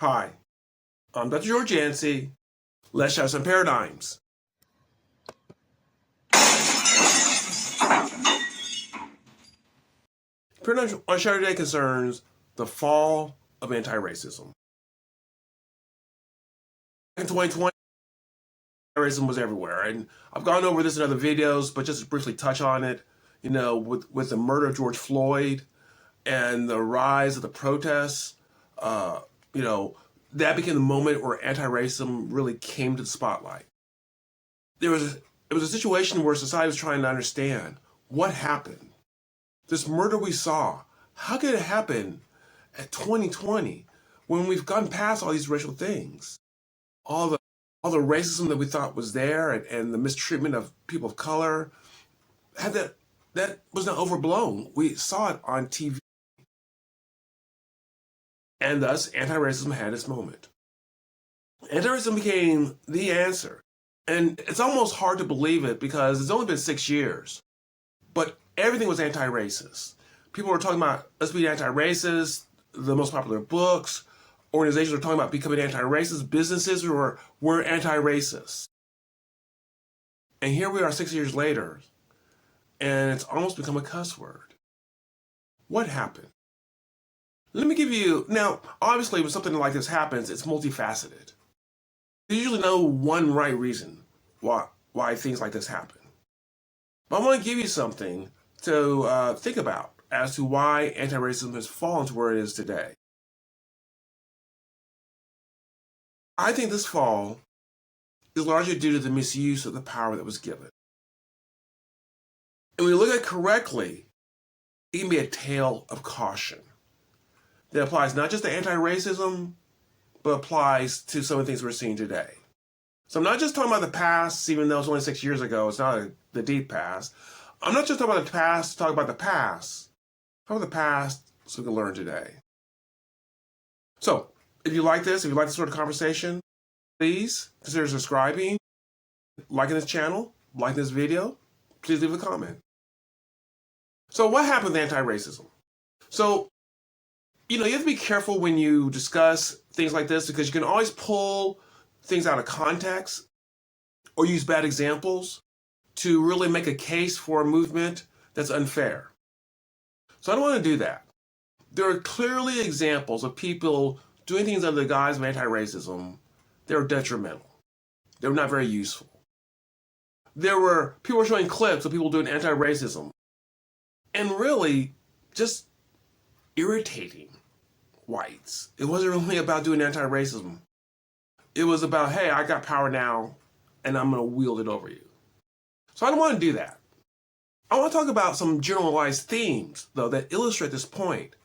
Hi, I'm Dr. George Yancey. Let's share some paradigms. Paradigm on show today concerns the fall of anti-racism. In 2020, anti-racism was everywhere, and I've gone over this in other videos, but just to briefly touch on it, with the murder of George Floyd and the rise of the protests, uh, that became the moment where anti-racism really came to the spotlight. It was a situation where society was trying to understand what happened. This murder we saw, how could it happen at 2020 when we've gone past all these racial things? All the racism that we thought was there and the mistreatment of people of color, that was not overblown. We saw it on TV. And thus, anti-racism had its moment. Anti-racism became the answer. And it's almost hard to believe it because it's only been 6 years. But everything was anti-racist. People were talking about let's be anti-racist, the most popular books, organizations were talking about becoming anti-racist, businesses were anti-racist. And here we are 6 years later, and it's almost become a cuss word. What happened? Let me give you, now, obviously when something like this happens, it's multifaceted. There's usually no one right reason why things like this happen. But I want to give you something to think about as to why anti-racism has fallen to where it is today. I think this fall is largely due to the misuse of the power that was given. And when you look at it correctly, it can be a tale of caution that applies not just to anti-racism, but applies to some of the things we're seeing today. So I'm not just talking about the past, even though it's only 6 years ago, it's not the deep past. I'm not just talking about the past to talk about the past. Talk about the past so we can learn today. So if you like this sort of conversation, please consider subscribing, liking this channel, liking this video. Please leave a comment. So what happened with anti-racism? So, you have to be careful when you discuss things like this because you can always pull things out of context or use bad examples to really make a case for a movement that's unfair. So I don't want to do that. There are clearly examples of people doing things under the guise of anti-racism that are detrimental. They were not very useful. People were showing clips of people doing anti-racism and really just irritating whites. It wasn't really about doing anti-racism. It was about, hey, I got power now and I'm going to wield it over you. So I don't want to do that. I want to talk about some generalized themes, though, that illustrate this point.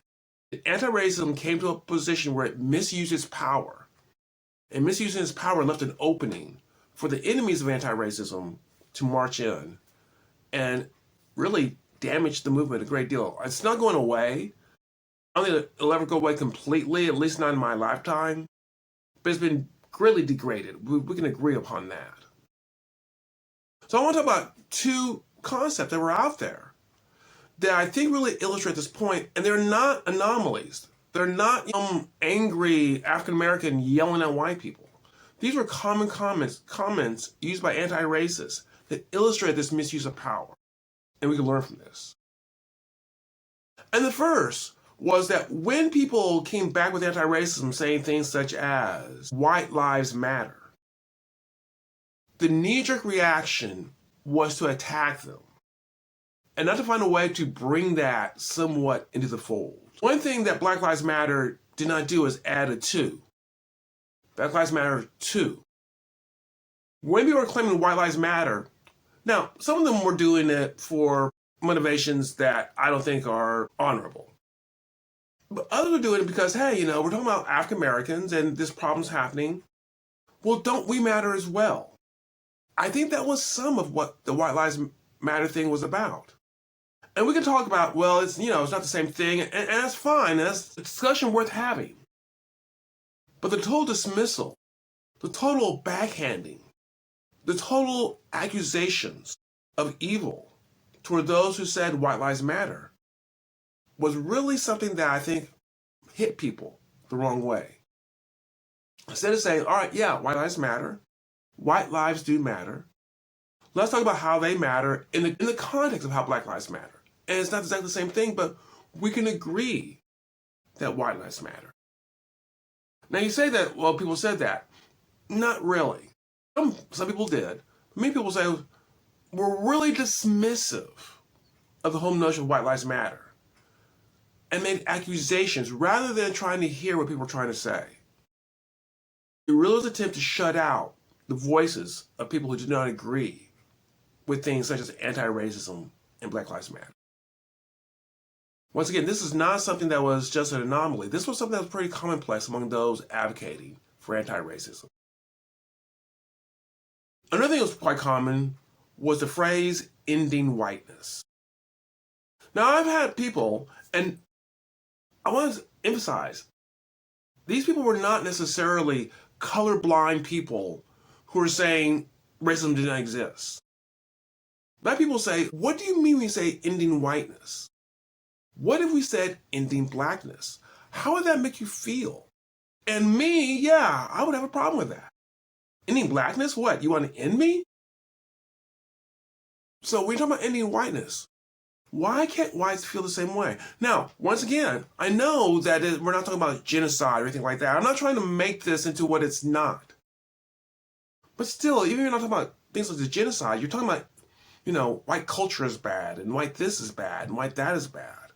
Anti-racism came to a position where it misused its power. And misusing its power left an opening for the enemies of anti-racism to march in and really damage the movement a great deal. It's not going away. I don't think it'll ever go away completely, at least not in my lifetime. But it's been greatly degraded. We can agree upon that. So I want to talk about two concepts that were out there that I think really illustrate this point, and they're not anomalies. They're not angry African-American yelling at white people. These were common comments used by anti-racists that illustrate this misuse of power, and we can learn from this. And the first was that when people came back with anti-racism saying things such as white lives matter, the knee-jerk reaction was to attack them and not to find a way to bring that somewhat into the fold. One thing that Black Lives Matter did not do is add a to. Black Lives Matter 2. When people were claiming white lives matter, now some of them were doing it for motivations that I don't think are honorable. But others are doing it because, hey, we're talking about African Americans and this problem's happening. Well, don't we matter as well? I think that was some of what the White Lives Matter thing was about. And we can talk about, well, it's not the same thing, and that's fine. That's a discussion worth having. But the total dismissal, the total backhanding, the total accusations of evil toward those who said white lives matter was really something that I think hit people the wrong way. Instead of saying, all right, yeah, white lives matter. White lives do matter. Let's talk about how they matter in the context of how black lives matter. And it's not exactly the same thing, but we can agree that white lives matter. Now you say that, well, people said that. Not really. Some people did. Many people say we're really dismissive of the whole notion of white lives matter and made accusations rather than trying to hear what people are trying to say. It really was an attempt to shut out the voices of people who do not agree with things such as anti-racism and Black Lives Matter. Once again, this is not something that was just an anomaly. This was something that was pretty commonplace among those advocating for anti-racism. Another thing that was quite common was the phrase ending whiteness. Now, I've had people, and I want to emphasize, these people were not necessarily colorblind people who are saying racism did not exist. Black people say, what do you mean when you say ending whiteness? What if we said ending blackness? How would that make you feel? And me, yeah, I would have a problem with that. Ending blackness? What? You want to end me? So when you're talking about ending whiteness, why can't whites feel the same way? Now, once again, I know that we're not talking about genocide or anything like that. I'm not trying to make this into what it's not. But still, even if you're not talking about things like the genocide, you're talking about, white culture is bad, and white this is bad, and white that is bad.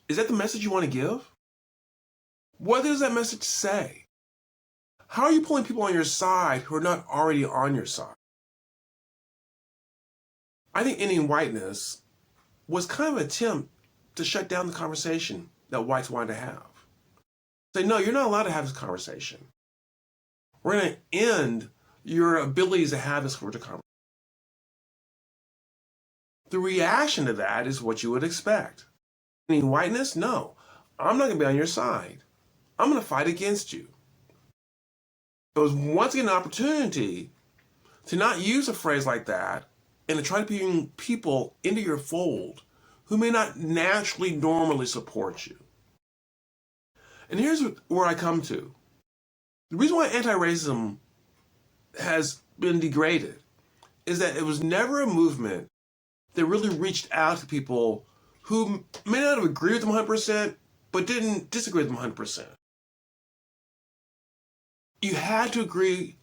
Is that the message you want to give? What does that message say? How are you pulling people on your side who are not already on your side? I think ending whiteness was kind of an attempt to shut down the conversation that whites wanted to have. Say, no, you're not allowed to have this conversation. We're going to end your abilities to have this sort of conversation. The reaction to that is what you would expect. Ending whiteness? No. I'm not going to be on your side. I'm going to fight against you. It was once again an opportunity to not use a phrase like that and to try to bring people into your fold who may not naturally, normally support you. And here's where I come to. The reason why anti-racism has been degraded is that it was never a movement that really reached out to people who may not have agreed with them 100%, but didn't disagree with them 100%. You had to agree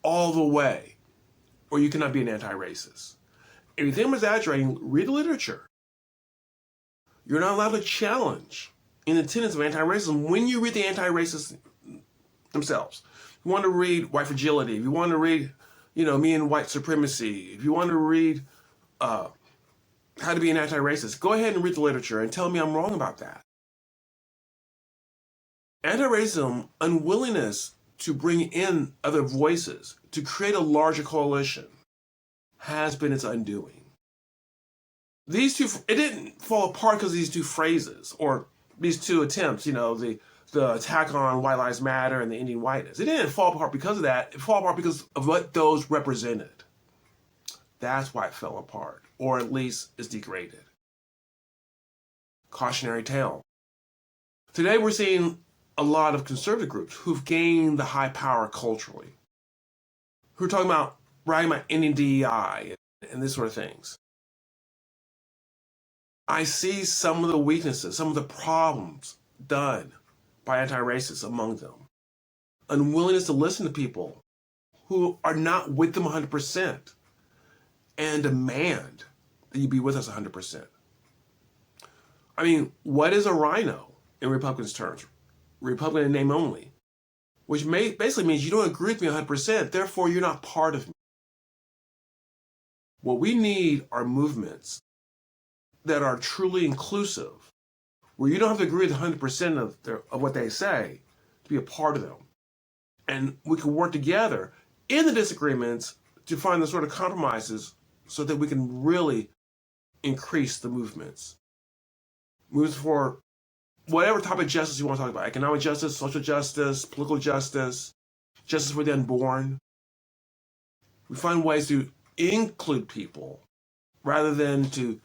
all the way, or you cannot be an anti-racist. If you think I'm exaggerating, read the literature. You're not allowed to challenge in the tenets of anti-racism when you read the anti-racists themselves. If you want to read white fragility, if you want to read, me and white supremacy, if you want to read how to be an anti-racist, go ahead and read the literature and tell me I'm wrong about that. Anti-racism, unwillingness to bring in other voices, to create a larger coalition, has been its undoing. It didn't fall apart because of these two phrases or these two attempts, the attack on White Lives Matter and the ending whiteness. It didn't fall apart because of that. It fell apart because of what those represented. That's why it fell apart, or at least is degraded. Cautionary tale. Today we're seeing a lot of conservative groups who've gained the high power culturally, who are talking about writing about ending DEI and this sort of things. I see some of the weaknesses, some of the problems done by anti-racists among them. Unwillingness to listen to people who are not with them 100% and demand that you be with us 100%. I mean, what is a rhino in Republicans' terms? Republican in name only, which basically means you don't agree with me 100%, therefore you're not part of me. What we need are movements that are truly inclusive, where you don't have to agree with 100% of what they say to be a part of them. And we can work together in the disagreements to find the sort of compromises so that we can really increase the movements. Movements for whatever type of justice you want to talk about: economic justice, social justice, political justice, justice for the unborn. We find ways to include people rather than to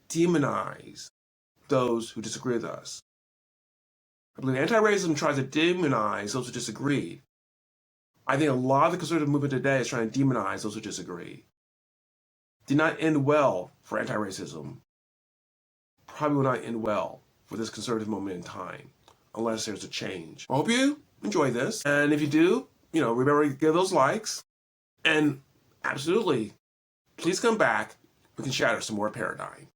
demonize those who disagree with us. I believe anti-racism tries to demonize those who disagree I think a lot of the conservative movement today is trying to demonize those who disagree. Did not end well for anti-racism. Probably will not end well for this conservative moment in time, unless there's a change. I hope you enjoy this. And if you do, remember to give those likes. And absolutely, please come back. We can shatter some more paradigm.